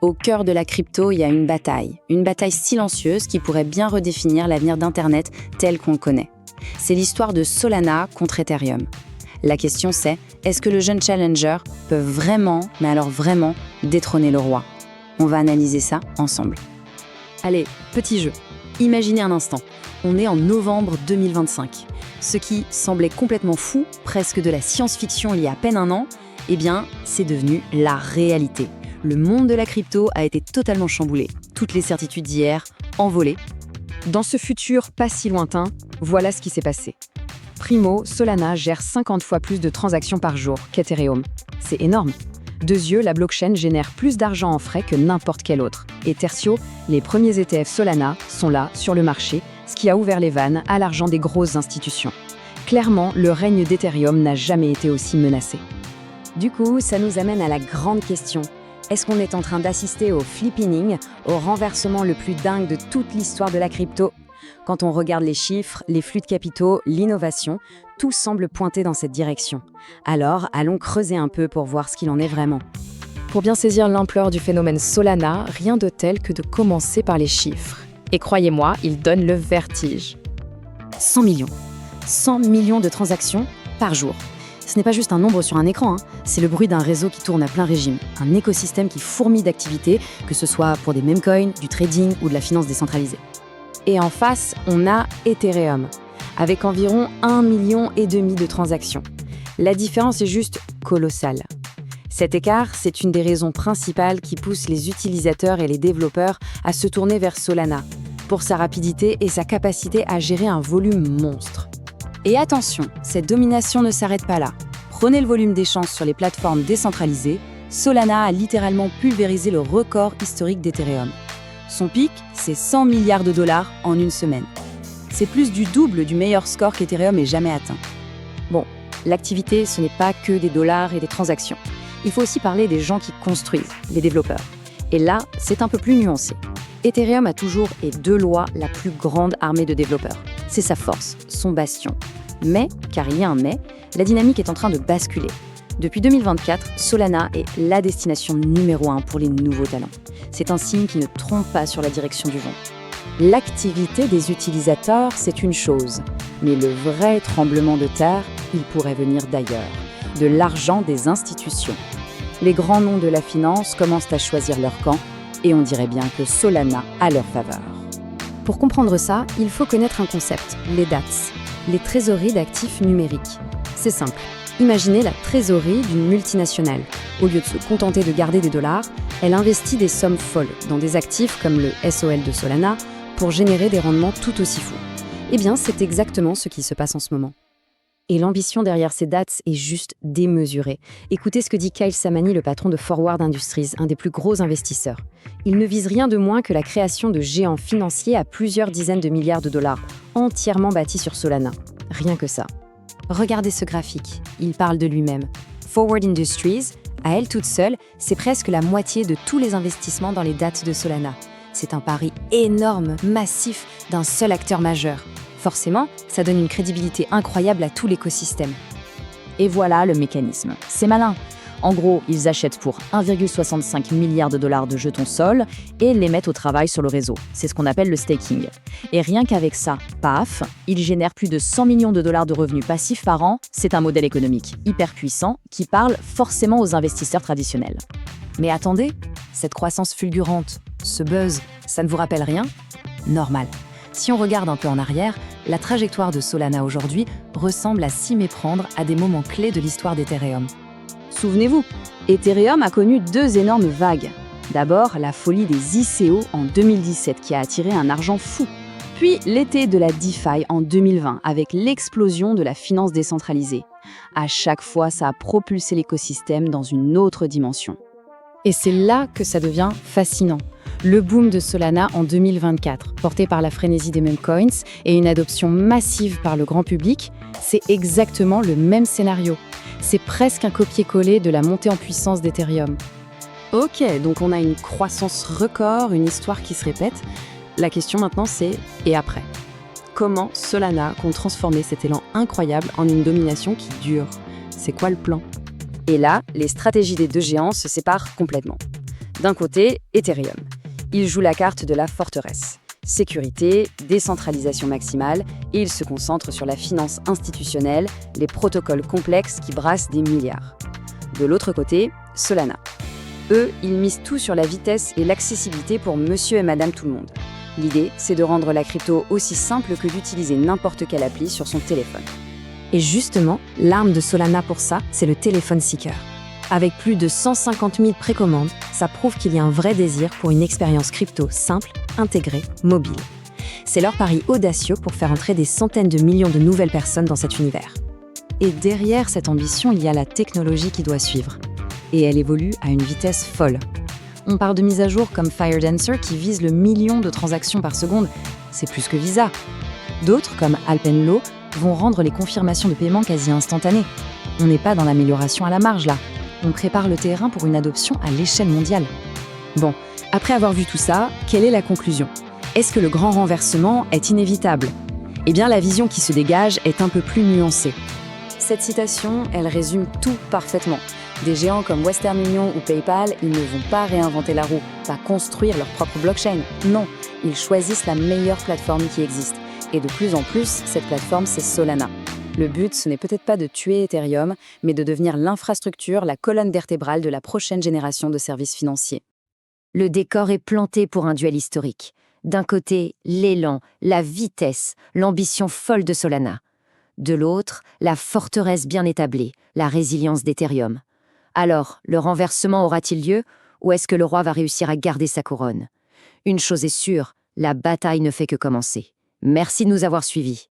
Au cœur de la crypto, il y a une bataille silencieuse qui pourrait bien redéfinir l'avenir d'Internet tel qu'on le connaît. C'est l'histoire de Solana contre Ethereum. La question c'est, est-ce que le jeune challenger peut vraiment, mais alors vraiment, détrôner le roi? On va analyser ça ensemble. Allez, petit jeu. Imaginez un instant. On est en novembre 2025. Ce qui semblait complètement fou, presque de la science-fiction il y a à peine un an, eh bien, c'est devenu la réalité. Le monde de la crypto a été totalement chamboulé. Toutes les certitudes d'hier, envolées. Dans ce futur pas si lointain, voilà ce qui s'est passé. Primo, Solana gère 50 fois plus de transactions par jour qu'Ethereum. C'est énorme. De yeux, la blockchain génère plus d'argent en frais que n'importe quelle autre. Et tertio, les premiers ETF Solana sont là, sur le marché, ce qui a ouvert les vannes à l'argent des grosses institutions. Clairement, le règne d'Ethereum n'a jamais été aussi menacé. Du coup, ça nous amène à la grande question. Est-ce qu'on est en train d'assister au flippening, au renversement le plus dingue de toute l'histoire de la crypto? Quand on regarde les chiffres, les flux de capitaux, l'innovation, tout semble pointer dans cette direction. Alors, allons creuser un peu pour voir ce qu'il en est vraiment. Pour bien saisir l'ampleur du phénomène Solana, rien de tel que de commencer par les chiffres. Et croyez-moi, ils donnent le vertige. 100 millions. 100 millions de transactions par jour. Ce n'est pas juste un nombre sur un écran, c'est le bruit d'un réseau qui tourne à plein régime, un écosystème qui fourmille d'activités, que ce soit pour des meme coins, du trading ou de la finance décentralisée. Et en face, on a Ethereum, avec environ 1,5 million de transactions. La différence est juste colossale. Cet écart, c'est une des raisons principales qui pousse les utilisateurs et les développeurs à se tourner vers Solana, pour sa rapidité et sa capacité à gérer un volume monstre. Et attention, cette domination ne s'arrête pas là. Prenez le volume d'échanges sur les plateformes décentralisées, Solana a littéralement pulvérisé le record historique d'Ethereum. Son pic, c'est 100 milliards de dollars en une semaine. C'est plus du double du meilleur score qu'Ethereum ait jamais atteint. Bon, l'activité, ce n'est pas que des dollars et des transactions. Il faut aussi parler des gens qui construisent, les développeurs. Et là, c'est un peu plus nuancé. Ethereum a toujours et de loin la plus grande armée de développeurs. C'est sa force, son bastion. Mais, car il y a un mais, la dynamique est en train de basculer. Depuis 2024, Solana est la destination numéro 1 pour les nouveaux talents. C'est un signe qui ne trompe pas sur la direction du vent. L'activité des utilisateurs, c'est une chose, mais le vrai tremblement de terre, il pourrait venir d'ailleurs, de l'argent des institutions. Les grands noms de la finance commencent à choisir leur camp, et on dirait bien que Solana a leur faveur. Pour comprendre ça, il faut connaître un concept, les DATS, les trésoreries d'actifs numériques. C'est simple. Imaginez la trésorerie d'une multinationale. Au lieu de se contenter de garder des dollars, elle investit des sommes folles dans des actifs comme le SOL de Solana pour générer des rendements tout aussi fous. Eh bien, c'est exactement ce qui se passe en ce moment. Et l'ambition derrière ces DATS est juste démesurée. Écoutez ce que dit Kyle Samani, le patron de Forward Industries, un des plus gros investisseurs. Il ne vise rien de moins que la création de géants financiers à plusieurs dizaines de milliards de dollars, entièrement bâtis sur Solana. Rien que ça. Regardez ce graphique, il parle de lui-même. Forward Industries, à elle toute seule, c'est presque la moitié de tous les investissements dans les DATS de Solana. C'est un pari énorme, massif, d'un seul acteur majeur. Forcément, ça donne une crédibilité incroyable à tout l'écosystème. Et voilà le mécanisme. C'est malin. En gros, ils achètent pour 1,65 milliard de dollars de jetons Sol et les mettent au travail sur le réseau. C'est ce qu'on appelle le staking. Et rien qu'avec ça, paf, ils génèrent plus de 100 millions de dollars de revenus passifs par an. C'est un modèle économique hyper puissant qui parle forcément aux investisseurs traditionnels. Mais attendez, cette croissance fulgurante, ce buzz, ça ne vous rappelle rien? Normal. Si on regarde un peu en arrière, la trajectoire de Solana aujourd'hui ressemble à s'y méprendre à des moments clés de l'histoire d'Ethereum. Souvenez-vous, Ethereum a connu 2 énormes vagues. D'abord, la folie des ICO en 2017 qui a attiré un argent fou. Puis l'été de la DeFi en 2020 avec l'explosion de la finance décentralisée. À chaque fois, ça a propulsé l'écosystème dans une autre dimension. Et c'est là que ça devient fascinant. Le boom de Solana en 2024, porté par la frénésie des meme coins et une adoption massive par le grand public, c'est exactement le même scénario. C'est presque un copier-coller de la montée en puissance d'Ethereum. Ok, donc on a une croissance record, une histoire qui se répète. La question maintenant c'est « et après ?» Comment Solana compte transformer cet élan incroyable en une domination qui dure? C'est quoi le plan? Et là, les stratégies des deux géants se séparent complètement. D'un côté, Ethereum. Il joue la carte de la forteresse. Sécurité, décentralisation maximale, et il se concentre sur la finance institutionnelle, les protocoles complexes qui brassent des milliards. De l'autre côté, Solana. Eux, ils misent tout sur la vitesse et l'accessibilité pour monsieur et madame tout le monde. L'idée, c'est de rendre la crypto aussi simple que d'utiliser n'importe quelle appli sur son téléphone. Et justement, l'arme de Solana pour ça, c'est le téléphone Seeker. Avec plus de 150 000 précommandes, ça prouve qu'il y a un vrai désir pour une expérience crypto simple, intégrée, mobile. C'est leur pari audacieux pour faire entrer des centaines de millions de nouvelles personnes dans cet univers. Et derrière cette ambition, il y a la technologie qui doit suivre. Et elle évolue à une vitesse folle. On parle de mises à jour comme FireDancer qui vise le million de transactions par seconde. C'est plus que Visa. D'autres, comme Alpenlo, vont rendre les confirmations de paiement quasi instantanées. On n'est pas dans l'amélioration à la marge là. On prépare le terrain pour une adoption à l'échelle mondiale. Bon, après avoir vu tout ça, quelle est la conclusion ? Est-ce que le grand renversement est inévitable ? Eh bien, la vision qui se dégage est un peu plus nuancée. Cette citation, elle résume tout parfaitement. Des géants comme Western Union ou PayPal, ils ne vont pas réinventer la roue, pas construire leur propre blockchain. Non, ils choisissent la meilleure plateforme qui existe. Et de plus en plus, cette plateforme, c'est Solana. Le but, ce n'est peut-être pas de tuer Ethereum, mais de devenir l'infrastructure, la colonne vertébrale de la prochaine génération de services financiers. Le décor est planté pour un duel historique. D'un côté, l'élan, la vitesse, l'ambition folle de Solana. De l'autre, la forteresse bien établie, la résilience d'Ethereum. Alors, le renversement aura-t-il lieu, ou est-ce que le roi va réussir à garder sa couronne ? Une chose est sûre, la bataille ne fait que commencer. Merci de nous avoir suivis.